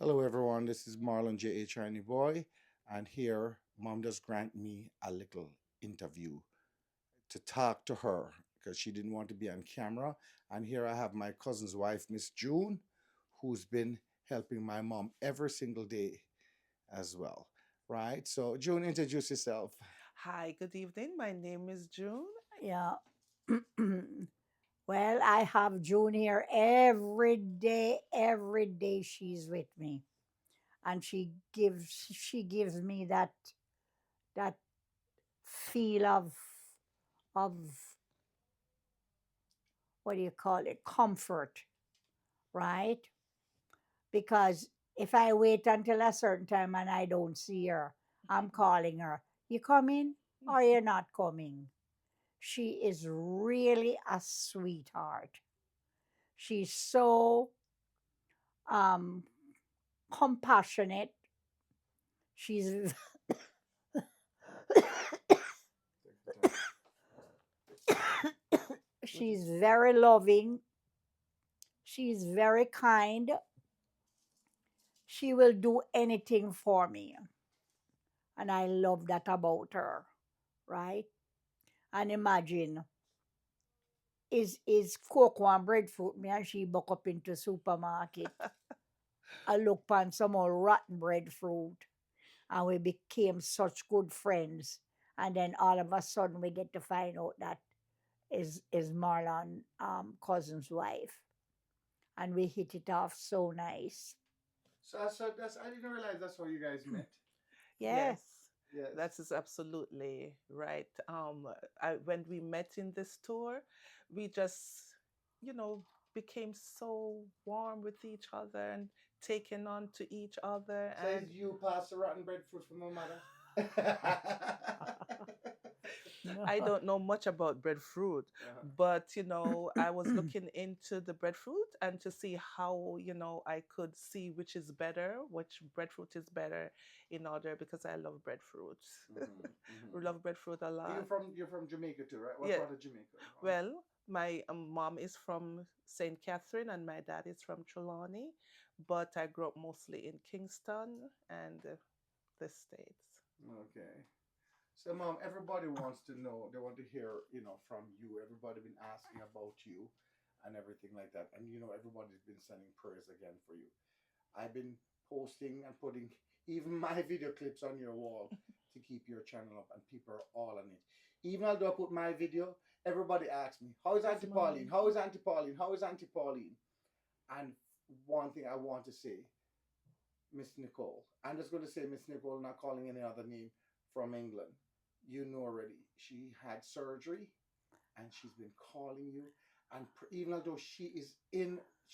Hello, everyone. This is Marlon J. H. Boy, and here, Mom just grant me a little interview to talk to her because she didn't want to be on camera. And here I have my cousin's wife, Miss June, who's been helping my mom every single day as well. Right? So, June, introduce yourself. Hi, good evening. My name is June. Yeah. Well, I have June here every day. Every day she's with me, and she gives me that feel of what do you call it? Comfort, right? Because if I wait until a certain time and I don't see her, I'm calling her. You coming or you're not coming? She is really a sweetheart. She's so um compassionate. She's Take your time. Would you? she's very loving. She's very kind. She will do anything for me. And I love that about her, right? And imagine is cocoa and breadfruit me and she buck up into supermarket. I look on some old rotten breadfruit and we became such good friends. And then all of a sudden we get to find out that is Marlon cousin's wife. And we hit it off so nice. So that's I didn't realize that's how you guys met. Yeah. Yes, Yes. that is absolutely right. When we met in this tour, we just, you know, became so warm with each other and taken on to each other. Says And you pass the rotten breadfruit for my mother. No. I don't know much about breadfruit, Uh-huh. but I was looking into the breadfruit and to see how, I could see which is better, which breadfruit is better in order because I love breadfruit. Hmm. We love breadfruit a lot. You're from Jamaica too, right? What Yeah, part of Jamaica? well, my mom is from St. Catherine and my dad is from Trelawney, but I grew up mostly in Kingston and the States. Okay. So, Mom, everybody wants to know. They want to hear, from you. Everybody been asking about you, and everything like that. And everybody's been sending prayers again for you. I've been posting and putting even my video clips on your wall to keep your channel up, and people are all on it. Even although I put my video, everybody asks me, "How is How's Auntie Pauline? mommy? How is Auntie Pauline? How is Auntie Pauline?" And one thing I want to say, Miss Nicole, I'm just going to say Miss Nicole, not calling any other name, from England. You know already. She had surgery, and she's been calling you. And even although she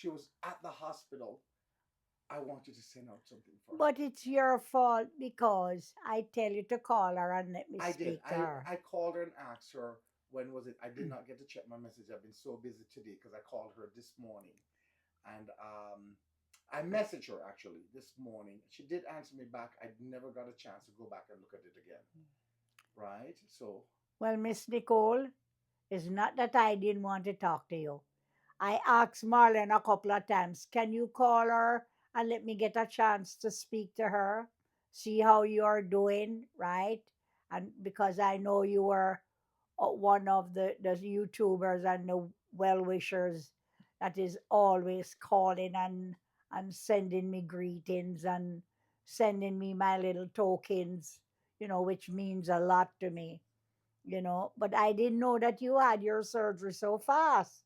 was at the hospital, I want you to send out something for her. But it's your fault because I tell you to call her and let me I did. speak to her. I called her and asked her when was it. I did not get to check my message. I've been so busy today because I called her this morning, and I messaged her actually this morning. She did answer me back. I never got a chance to go back and look at it again. Right? So Well, Miss Nicole, it's not that I didn't want to talk to you. I asked Marlon a couple of times, can you call her and let me get a chance to speak to her, see how you are doing, right? And because I know you were one of the YouTubers and the well wishers that is always calling and sending me greetings and sending me my little tokens, which means a lot to me. But I didn't know that you had your surgery so fast,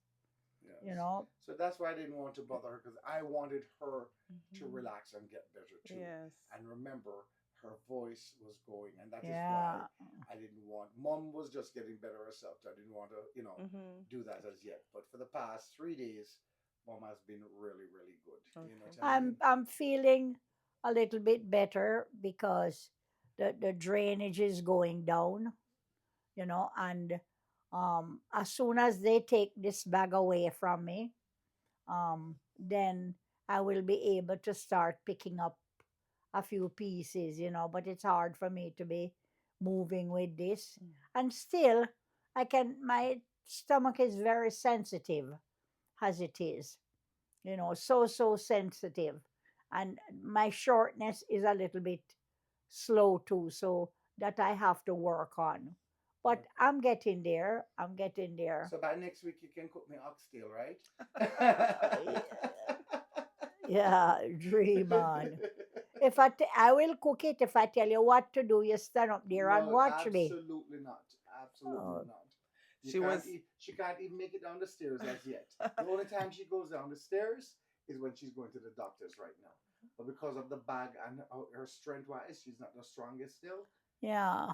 you yes. know. So that's why I didn't want to bother her because I wanted her to Hmm. relax and get better too. Yes. And remember, her voice was going, and that is why Yeah. I didn't want. Mom was just getting better herself. So I didn't want to, Hmm. do that as yet. But for the past 3 days, Mom has been really, really good. You know Okay. what I I'm mean? I'm feeling a little bit better because the drainage is going down, and as soon as they take this bag away from me, then I will be able to start picking up a few pieces, but it's hard for me to be moving with this. Mm. And still, my stomach is very sensitive as it is, so sensitive. And my shortness is a little bit slow too, so that I have to work on. But Okay. I'm getting there. I'm getting there. So by next week you can cook me oxtail, right? Yeah, dream on. If I will cook it if I tell you what to do. You stand up there and No, watch me. absolutely not. Absolutely Oh, not. You She can't was she can't even make it down the stairs as yet. The only time she goes down the stairs is when she's going to the doctor's right now. But because of the bag and her strength wise, she's not the strongest still. yeah.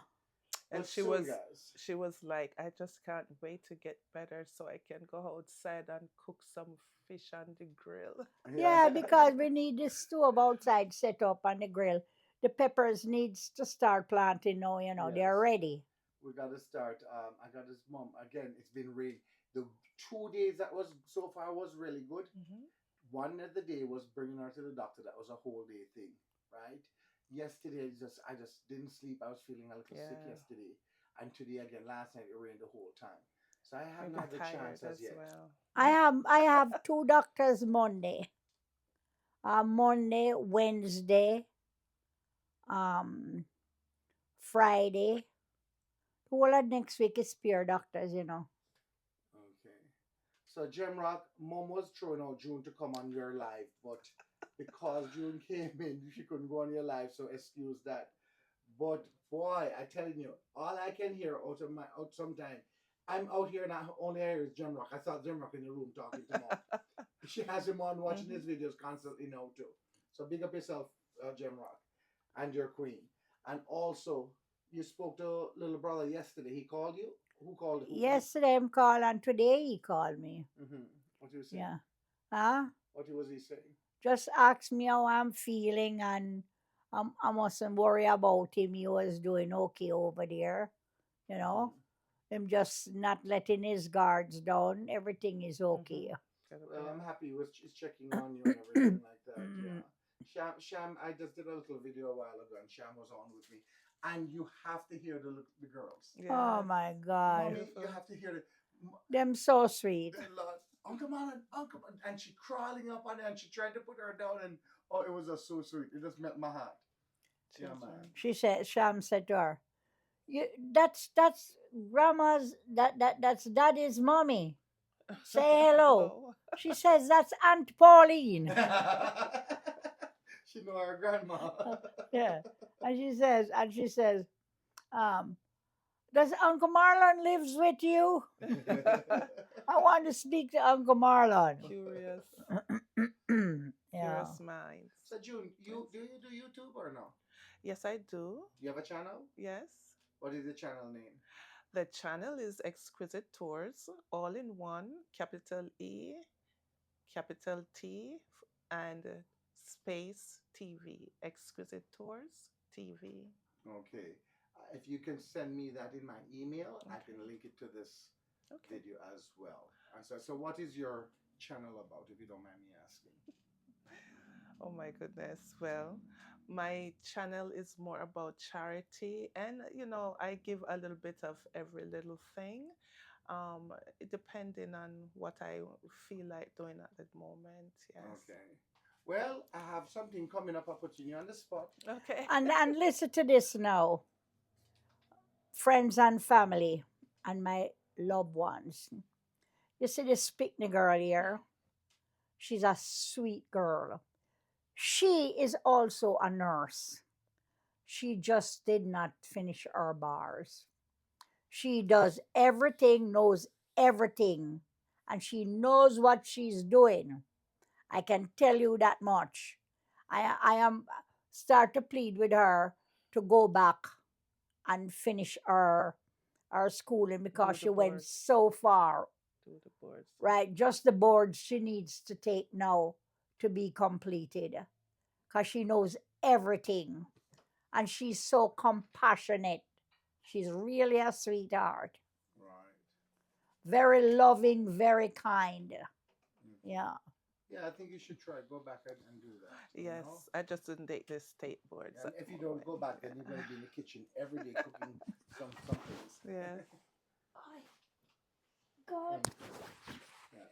and But soon, guys. she was like, I just can't wait to get better so I can go outside and cook some fish on the grill. Yeah. Yeah, because we need this stove outside set up on the grill. The peppers needs to start planting now, Yes. they're ready. We gotta start. I got his mom again. It's been rain. The 2 days that was so far was really good. Hmm. One of the day was bringing her to the doctor. That was a whole day thing, right? Yesterday, I just didn't sleep. I was feeling a little sick Yeah, yesterday, and today again. Last night it rained the whole time, so I haven't maybe had the tired chance as as yet. well. I have two doctors Monday. Monday, Wednesday, um, Friday. Whole of next week is spear doctors. Okay. So Gemrock, Mom was throwing out June to come on your live, but because June came in, she couldn't go on your live, so excuse that. But boy, I telling you, all I can hear out sometime, I'm out here and I only hear is Gemrock. I saw Gemrock in the room talking to Mom. She has him on watching Hmm. his videos constantly now too. So big up yourself, Gemrock, and your queen. And also, you spoke to little brother yesterday. He called you. Who called? Who? Yesterday I'm called and today he called me. What he was saying? Yeah. Huh? What was he saying? Just asked me how I'm feeling and I mustn't worry about him. He was doing okay over there. You know, Mm-hmm. him just not letting his guards down. Everything is Hmm. okay. Well, I'm happy he was checking on you and everything like that. Yeah. Sham, I just did a little video a while ago, and Sham was on with me. And you have to hear the girls. Oh Yes, my God. Mommy, you beautiful. have to hear the Them so sweet. the Lord, Uncle Marlon, Uncle, and she crawling up on it, and she tried to put her down, and oh, it was just so sweet. It just met my heart. Yeah, man. Children. Sham said to her, "You, that's grandma's, that's daddy's mommy. Say hello." Oh, She says, "That's Aunt Pauline." She know her grandma. Yeah. And she says, um, does Uncle Marlon lives with you? I want to speak to Uncle Marlon. curious, Yeah. curious minds. So June, Yes. you do YouTube or no? Yes, I do. Do you have a channel? Yes. What is the channel name? The channel is Exquisite Tours, all in one, capital E, capital T, and space TV. Exquisite Tours TV. Okay. If you can send me that in my email, I can Okay. link it to this Okay. video as well. And so what is your channel about, if you don't mind me asking? Oh my goodness. Well, my channel is more about charity, and I give a little bit of every little thing, um, depending on what I feel like doing at the moment. Yes. Okay. Well, I have something coming up. I'm putting you on the spot. Okay. And listen to this now, friends and family and my loved ones. You see this picnic girl here? She's a sweet girl. She is also a nurse. She just did not finish her bars. She does everything, knows everything, and she knows what she's doing. I can tell you that much. I am start to plead with her to go back and finish her schooling Do because the she went boards. so far. Do the boards. Right, just the boards she needs to take now to be completed because she knows everything and she's so compassionate. She's really a sweetheart, Right. very loving, very kind. Okay. Yeah. Yeah, I think you should try go back and do that. You Yes, know. I just didn't date the state boards And at if the you don't go moment. back, then you're going to be in the kitchen every day cooking some things. Yes. Oh, God. Yes.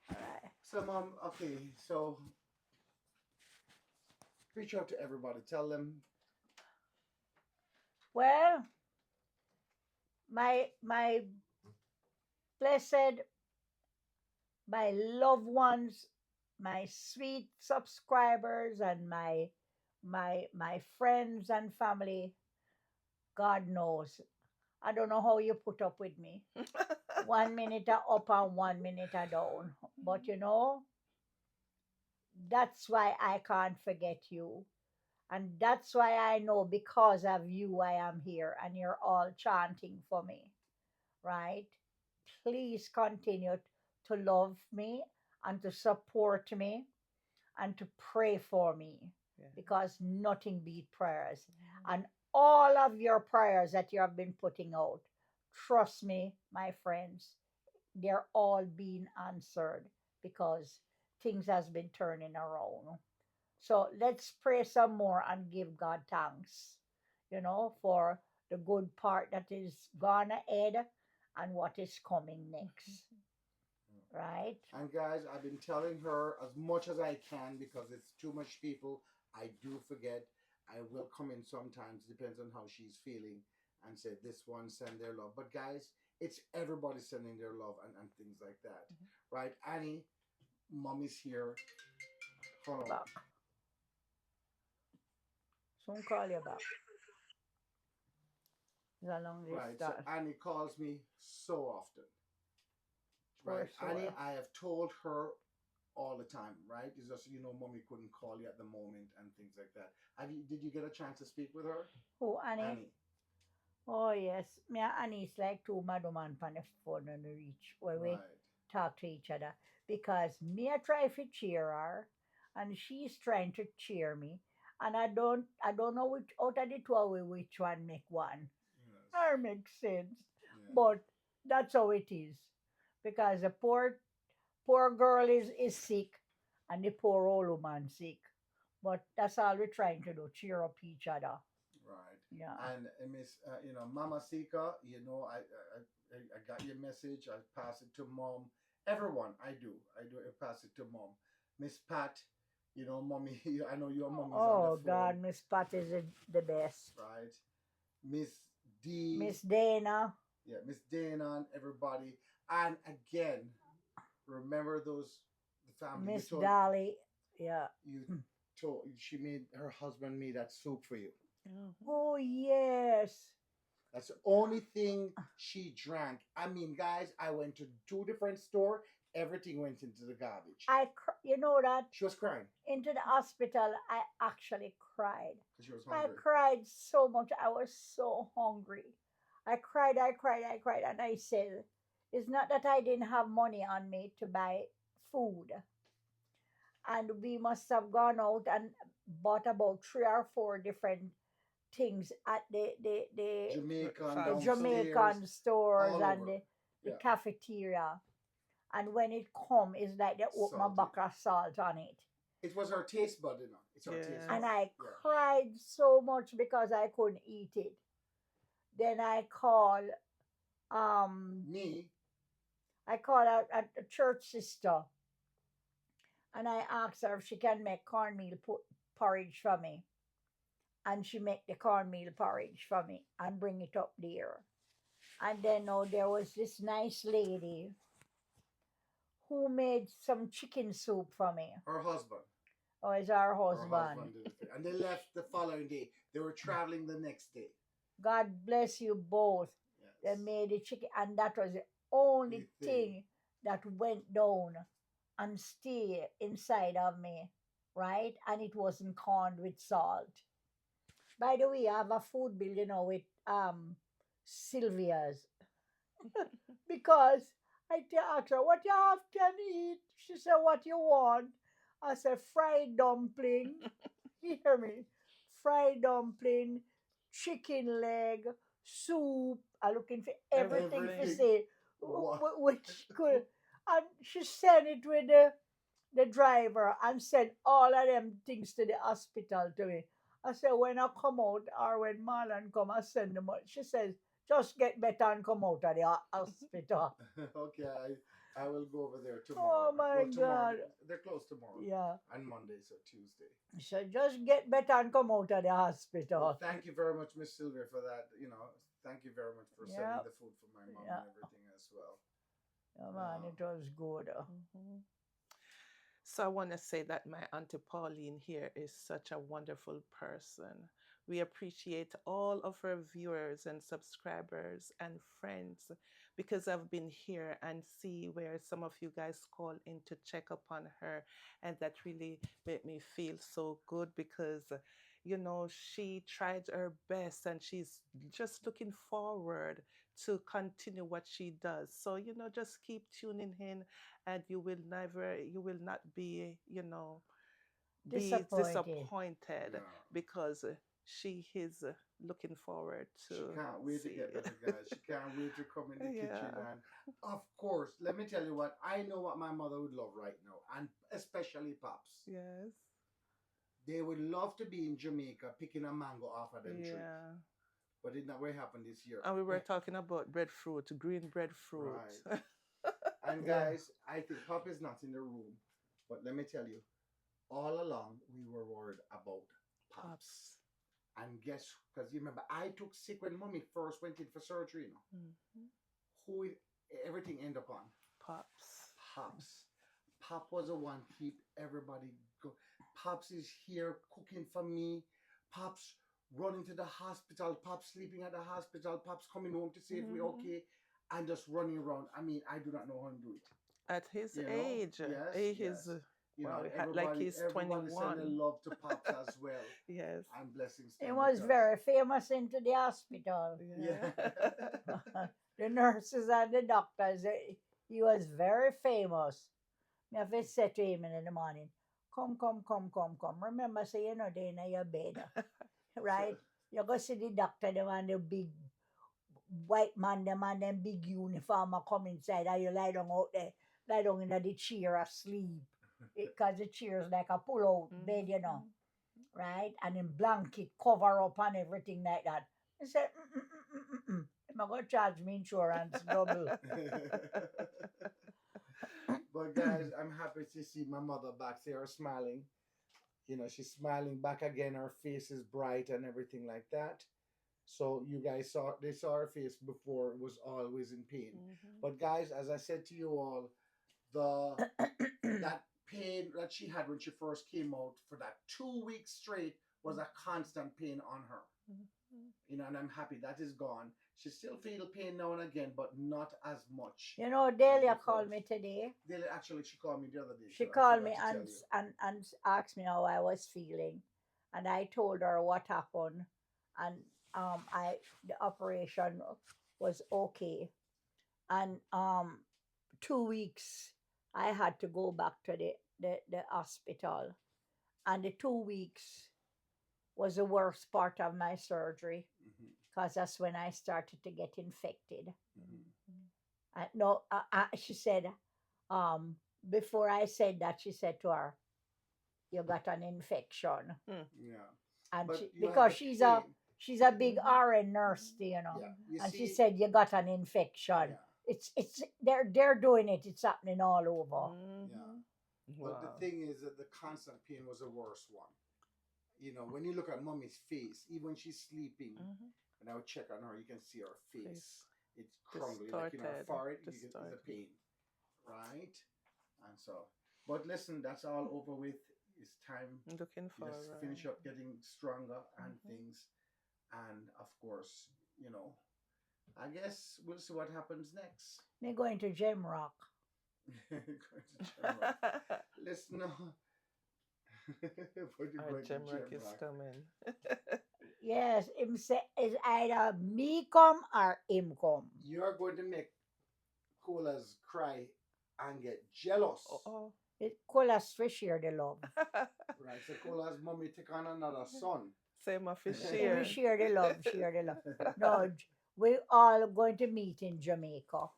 All right. So, Mom, okay, so Reach out to everybody. Tell them. Well, my blessed, my loved ones, my sweet subscribers, and my friends and family, God knows. I don't know how you put up with me. 1 minute I up and 1 minute I down. But that's why I can't forget you. And that's why I know because of you I am here and you're all chanting for me, right? Please continue to love me and to support me and to pray for me Yeah. because nothing beat prayers. And all of your prayers that you have been putting out, trust me, my friends, they're all being answered because things has been turning around. So let's pray some more and give God thanks, for the good part that is gone ahead and what is coming next. Right? And guys, I've been telling her as much as I can because it's too much people. I do forget. I will come in sometimes, depends on how she's feeling, and say this one send their love. But guys, it's everybody sending their love and things like that. Right? Annie, mommy's here. Hold on. Back. Soon call you back. It's a long Right. So distance. Annie calls me so often. For Right. Annie, sure. I have told her all the time, right? It's just mommy couldn't call you at the moment and things like that. Did you get a chance to speak with her? Who, Annie? Annie. Oh, yes. Me and Annie is like two madam on the phone on the reach where we Right. talk to each other because me I try to cheer her and she's trying to cheer me and I don't know which out of the two of we which one make one Yes. or make sense, Yeah. but that's how it is because the poor girl is sick and the poor old woman sick, but that's all we're trying to do, cheer up each other. Right. Yeah. And Miss, Mama Sika, I got your message. I pass it to mom. Everyone, I do. I pass it to mom. Miss Pat, mommy. I know your mommy's on the Oh phone, God, Miss Pat is the best. right? Miss D, Miss Dana, yeah, Miss Dana, and everybody. And again, remember those the family Miss Dolly. Yeah. you told she made her husband made that soup for you. Mhm. Oh yes. That's the only thing she drank. I mean, guys, I went to two different store. Everything went into the garbage. You know that She was crying into the hospital, I actually cried. because she was I hungry. cried so much. I was so hungry. I cried, and I said, "It's not that I didn't have money on me to buy food, and we must have gone out and bought about 3 or 4 different things at Jamaican the Fast downstairs, Jamaican stores all and over. the Yeah, cafeteria. And when it come, it's like they open a salty. bucket of salt on it. It was her taste bud, It's her taste Yes. And bud. I Yeah. cried so much because I couldn't eat it. Then um Me, I called a church sister and I asked her if she can make cornmeal porridge for me. And she make the cornmeal porridge for me and bring it up there. And then there was this nice lady who made some chicken soup for me. her husband, Oh, it's our her husband. husband did it, and they left the following day. They were traveling the next day. God bless you both. They Yes. made the chicken, and that was the only The thing that went down and stay inside of me, right? And it wasn't corned with salt. By the way, I have a food bill, with Sylvia's because asked her what you have can eat. She said, "What you want?" I said, "Fried dumpling." You hear me? Fried dumpling, chicken leg, soup. I'm looking for everything to Everything. say What? which could. And she sent it with the driver and sent all of them things to the hospital to me. I said, when I come out or when Marlon come, I send them out. She says, just get better and come out of the hospital. Okay. I will go over there tomorrow. Oh my Well, tomorrow God. they're closed tomorrow, Yeah. and Monday, so Tuesday. So just get better and come out of the Well, hospital. thank you very much, Miss Sylvia, for that. Thank you very much for sending Yeah. the food for my mom Yeah. and everything as well. Oh man, it was good. Mhm. So I want to say that my Auntie Pauline here is such a wonderful person. We appreciate all of her viewers and subscribers and friends because I've been here and see where some of you guys call in to check upon her, and that really made me feel so good because she tried her best and she's just looking forward to continue what she does. So just keep tuning in, and you will not be Disappointed. disappointed Yeah. because she is looking forward She to can't wait to see get better, guys. She can't wait to come in the kitchen. yeah. And of course, let me tell you what I know what my mother would love right now, and especially Pops. Yes. They would love to be in Jamaica picking a mango off of them tree, Yeah. but it never happened this year. And we were talking about breadfruit, green breadfruit. Right. And Yeah. guys, I think Pop is not in the room, but let me tell you, all along we were worried about Pops. Pops. And guess, because you remember, I took sick when Mommy first went in for surgery. Mhm. Who everything end up on? Pops. Pops. Pop was the one keep everybody go. Pops is here cooking for me. Pops running to the hospital. Pops sleeping at the hospital. Pops coming home to see if we're Mhm. okay, and just running around. I mean, I do not know how to do it. At his You know? age, Yes, he's yes. wow, like Everybody, he's everybody sending 21. love to Pops as well, Yes. and blessings to He him was because very famous into the hospital. yeah. Yeah. The nurses and the doctors, he was very famous. Me have to say to him in the morning, come, come, come, come, come. Remember, say you're not in your bed, right? You go see the doctor, the man, the big white man, the man, them big uniform, come inside, and you lie down out there, lie down in the chair asleep. Because the chair is like a pull-out bed, Mhm. right? And in blanket cover up and everything like that. He said, I'm going to charge me insurance double. But guys, I'm happy to see my mother back. See her smiling. She's smiling back again. Her face is bright and everything like that. So you guys saw her face before, it was always in pain. Mhm. But guys, as I said to you all, the that pain that she had when she first came out for that 2 weeks straight was a constant pain on her. Mhm. And I'm happy that is gone. She still feel pain now and again, but not as much Delia before. called me today. Actually, she called me the other day. She I called forgot me to tell you. and asked me how I was feeling. And I told her what happened. And the operation was okay. And 2 weeks I had to go back to the hospital. And the 2 weeks was the worst part of my surgery Mhm, because that's when I started to get infected. mhm. No, she said, before I said that, she said to her, "You got an infection," Yeah, and but you had because the she's a big Mhm. RN nurse, Yeah, you and she see. said, "You got an infection." Yeah, It's they're doing it. It's happening all over. yeah. Mhm. But the Wow. thing is that the constant pain was the worst one. When you look at Mommy's face, even when she's sleeping, Mhm. and I would check on her, you can see her face. Face It's crumbly, like her distorted. forehead. Is a Distorted. pain, right? And so, but listen, that's all over with. It's time Looking to just forward. finish up getting stronger and Mhm. things. And of course, I guess we'll see what happens next. They're going to Gemrock. Going to Jamrock. Listen, no. But you're Our going to Gemrock is Jamrock. coming. Yes, him say it's either me come or him come. You're going to make coolers cry and get jealous. Oh. It coolest to share the love. Right, so coolers mommy take on another son. Same of his We share. share the love, share the love. No, we all going to meet in Jamaica.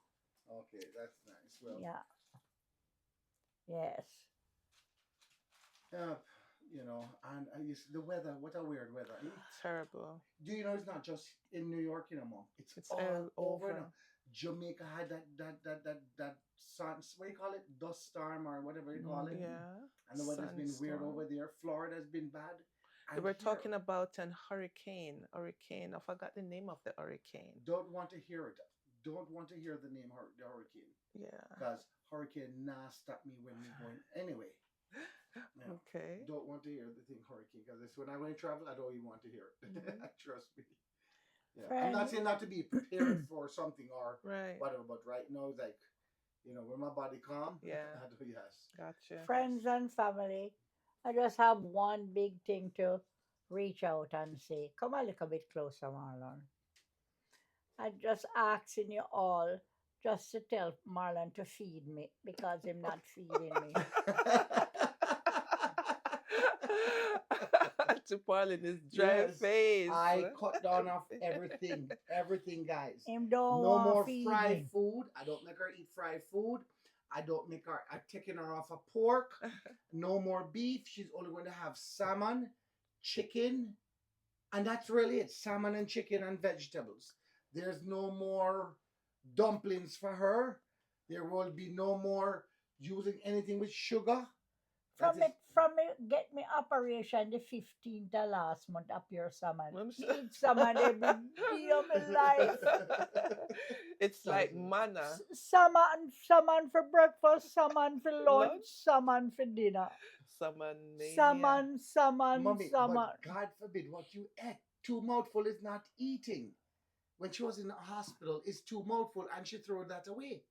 Okay, that's nice. Well, Yeah. Yes. uh, and the weather, what a weird weather. Terrible. Do you know it's not just in New York, Mom? It's It's all all over over. now. Jamaica had that what do you call it? Dust storm or whatever you call it. Yeah. And the weather's been weird Sandstorm. over there. Florida's been bad. They And were here, talking about an hurricane. Hurricane. I forgot the name of the hurricane. don't want to hear it. Don't want to hear the name the hurricane. Yeah. Because hurricane nah stop me when we going anyway. Yeah. Okay. Don't want to hear the thing hurricane because when I'm going to travel, I don't even want to hear it. Trust me. Yeah. I'm not saying not to be prepared for something or Right. whatever, but right now it's like, when my body calm, Yeah. I do, yes. Gotcha. Friends and family, I just have one big thing to reach out and say. Come a little bit closer, Marlon. I'm just asking you all just to tell Marlon to feed me because I'm not feeding me. To Pauline is dry Yes, face. I cut down off everything, guys. Him don't No want more feed fried me. food. I don't make her eat fried food. I'm taking her off of pork. No more beef. She's only going to have salmon, chicken, and that's really it. Salmon and chicken and vegetables. There's no more dumplings for her. There will be no more using anything with sugar. From it, get me operation the 15th of last month up your salmon. I'm Me so- eat salmon every day of my life. It's like manna. Salmon for breakfast, salmon for lunch, Lunch? salmon for dinner. Salmon. Salmon. Mommy, but God forbid what you ate. 2 mouthful is not eating. When she was in the hospital, it's 2 mouthful and she threw that away.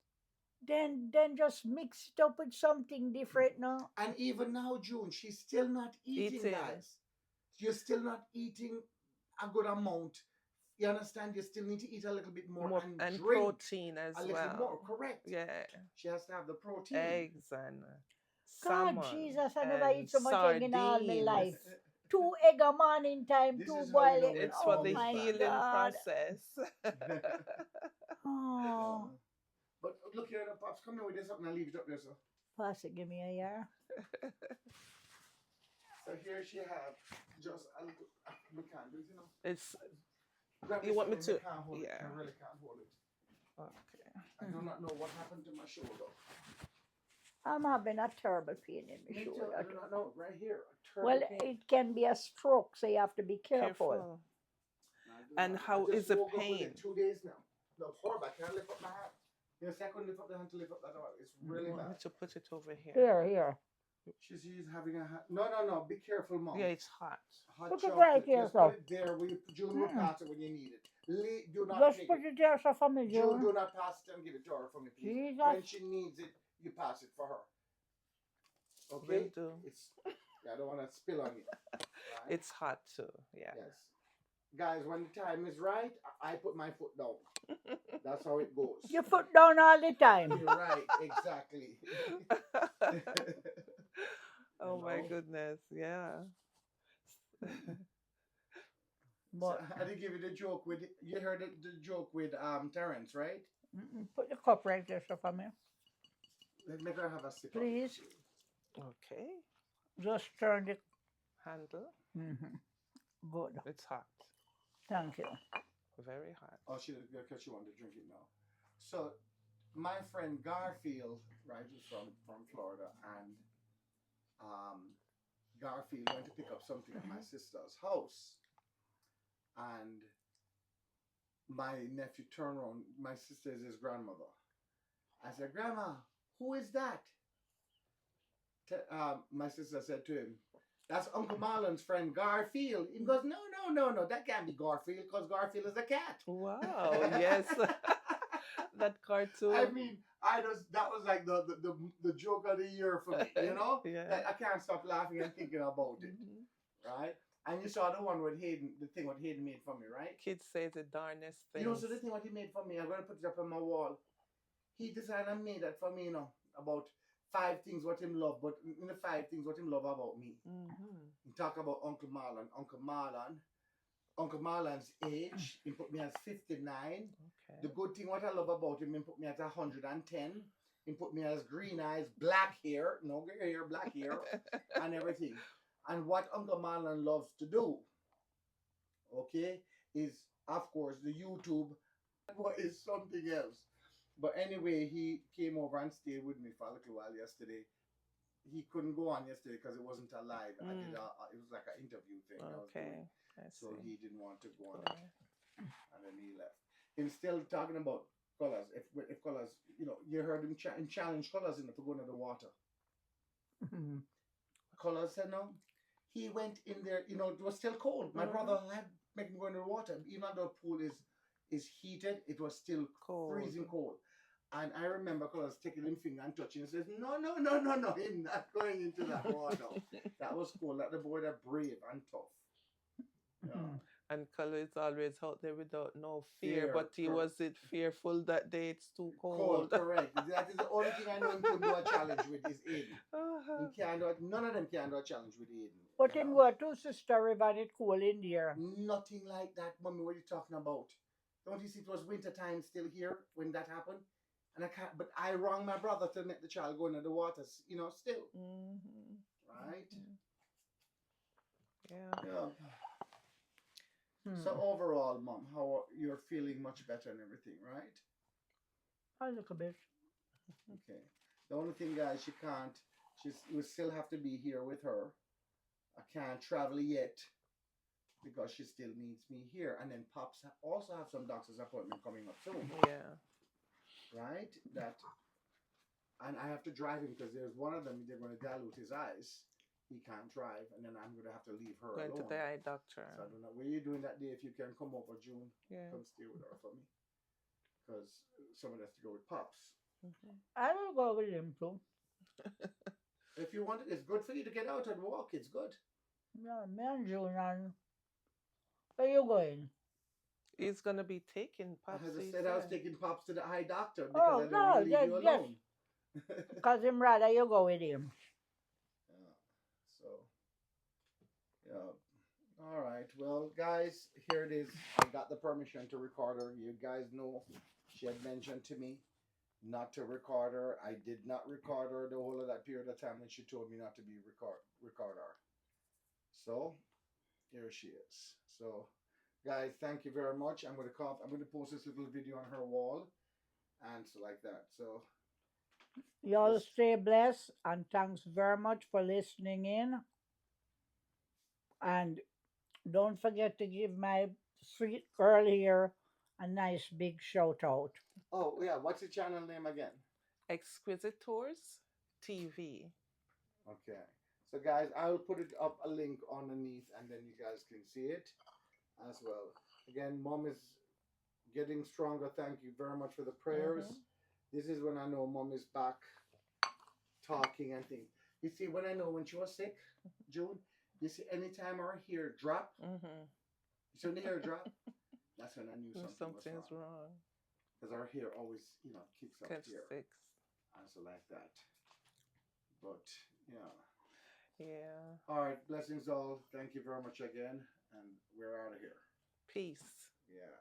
Then just mix it up with something different, no? And even now, June, she's still not eating, guys. You're still not eating a good amount. You understand? You still need to eat a little bit more and drink protein as a little well. more. Correct. Yeah. She has to have the protein. Eggs and God, salmon. Jesus, I never and eat so much egg in all my sardines. life. 2 egg a morning time, This 2 is how you boiled know egg. when It's Oh for the my healing God. process. Oh. But look here, the pops, come here with this up and I'll leave it up there, sir. Pass it, give me a year. So here she have just a little, we can't do it, It's Grab You this want me one, to- I can't hold it. yeah. I really can't hold it. okay. I do not know what happened to my shoulder. I'm having a terrible pain in my Me too, shoulder. I do not know, right here. A terrible Well, pain. it can be a stroke, so you have to be careful. Careful. I do And not. how I just is the woke up with pain? it 2 days now. No, horrible. I can't lift up my hand. I couldn't lift up the hand to lift up that arm. It's really You want me bad. to put it over here? Here. She's having a hand. No. Be careful, Mom. Yeah, it's hot. Hot Put it chocolate. right here, Just so. put it there where June will pass it when you need it. Do not Just take put it. it there so for me, June, June. do not pass it and give it to her for me, please. Jesus. When she needs it, you pass it for her. Okay? Will do. I don't want to spill on you. Right? It's hot too. Yeah. Yes. Guys, when the time is right, I put my foot down. That's how it goes. Your foot down all the time. You're right, exactly. Oh my know? goodness. Yeah. So I did give you the joke with you heard the joke with Terrence, right? Put the cup right there so for me. Let's make her have a sip. of it. Please. Okay. Just turn the... Handle. Good. It's hot. Thank you. Very hot. Oh, because she wanted to drink it now. So, my friend Garfield, right, is from Florida, and Garfield went to pick up something at my sister's house, and my nephew turned around. My sister is his grandmother. I said, "Grandma, who is that?" My sister said to him, "That's Uncle Marlon's friend Garfield." He goes, "No, that can't be Garfield because Garfield is a cat." Wow. Yes. That cartoon. I mean, that was like the joke of the year for me, you know? Yeah. Like, I can't stop laughing and thinking about it, Mhm. right? And you saw the one with Hayden, the thing what Hayden made for me, right? Kids say the darnest things. You know, so the thing what he made for me, I'm going to put it up on my wall. He designed and made that for me, about 5 things what him love, but in the 5 things what him love about me. Mhm. He talk about Uncle Marlon. Uncle Marlon's age, he put me as 59. Okay. The good thing what I love about him, he put me at 110. He put me as green eyes, black hair, no gray hair, black hair, and everything. And what Uncle Marlon loves to do, okay, is of course the YouTube. What is something else? But anyway, he came over and stayed with me for a little while yesterday. He couldn't go on yesterday because it wasn't a live. I did it was like an interview thing I was doing. Okay, I So see. he didn't want to go on it, Yeah. and then he left. He was still talking about colors. If colors, you heard him challenge colors to go into the water. Colors said no. He went in there. It was still cold. My brother had make him go in the water, even though the pool is heated. It was still Cold. freezing cold. And I remember colors taking him finger and touching. He says, "No, no, no, no, no! Him not going into that water. That was cool. That the boy that brave and tough." Yeah. And color is always out there without no fear, Fear, but he cor- wasn't fearful that day it's too Cold, cold. correct. That is the only thing I know him could do a challenge with is Aiden. Uh-huh. He can't do it. None of them can do a challenge with Aiden. But him go to sister river it cool in there. Nothing like that, mommy. What are you talking about? Don't you see it was winter time still here when that happened? And I can't. But I wronged my brother to make the child go into the water. Still, Mm-hmm. right? Yeah. Yeah. So overall, mom, how you're feeling much better and everything, right? A little bit. Okay. The only thing, guys, you still have to be here with her. I can't travel yet because she still needs me here. And then Pops also have some doctor's appointment coming up soon. Yeah. Right? And I have to drive him because there's one of them, they're going to dilute his eyes. He can't drive, and then I'm going to have to leave her Going alone. to the eye doctor. So I don't know. What are you doing that day? If you can come over, June, Yeah. come stay with her for me. Because someone has to go with Pops. I will go with him too. If you want it, it's good for you to get out and walk. It's good. Yeah, me and June and where you going? He's gonna be taking Pops. As I he said, I was said. taking Pops to the eye doctor because Oh, I don't no, want to leave you yes. alone. Because him rather you go with him. Yeah. So, yeah. All right. Well, guys, here it is. I got the permission to record her. You guys know she had mentioned to me not to record her. I did not record her the whole of that period of time when she told me not to be record her. So, here she is. So, guys, thank you very much. I'm going to post this little video on her wall and so like that. So, Y'all Yes. stay blessed and thanks very much for listening in. And don't forget to give my sweet girl here a nice big shout out. oh yeah, what's the channel name again? Exquisite Tours TV. Okay. So guys, I'll put it up a link underneath and then you guys can see it as well. Again, mom is getting stronger. Thank you very much for the prayers. This is when I know mom is back talking and things. You see, when I know when she was sick, June, you see, anytime her hair drop, you see when the hair drop, that's when I knew something's wrong. Because our hair always, kicks up Catch here. six. And so like that. But, yeah. Yeah. All right. Blessings all. Thank you very much again. And we're out of here. Peace. Yeah.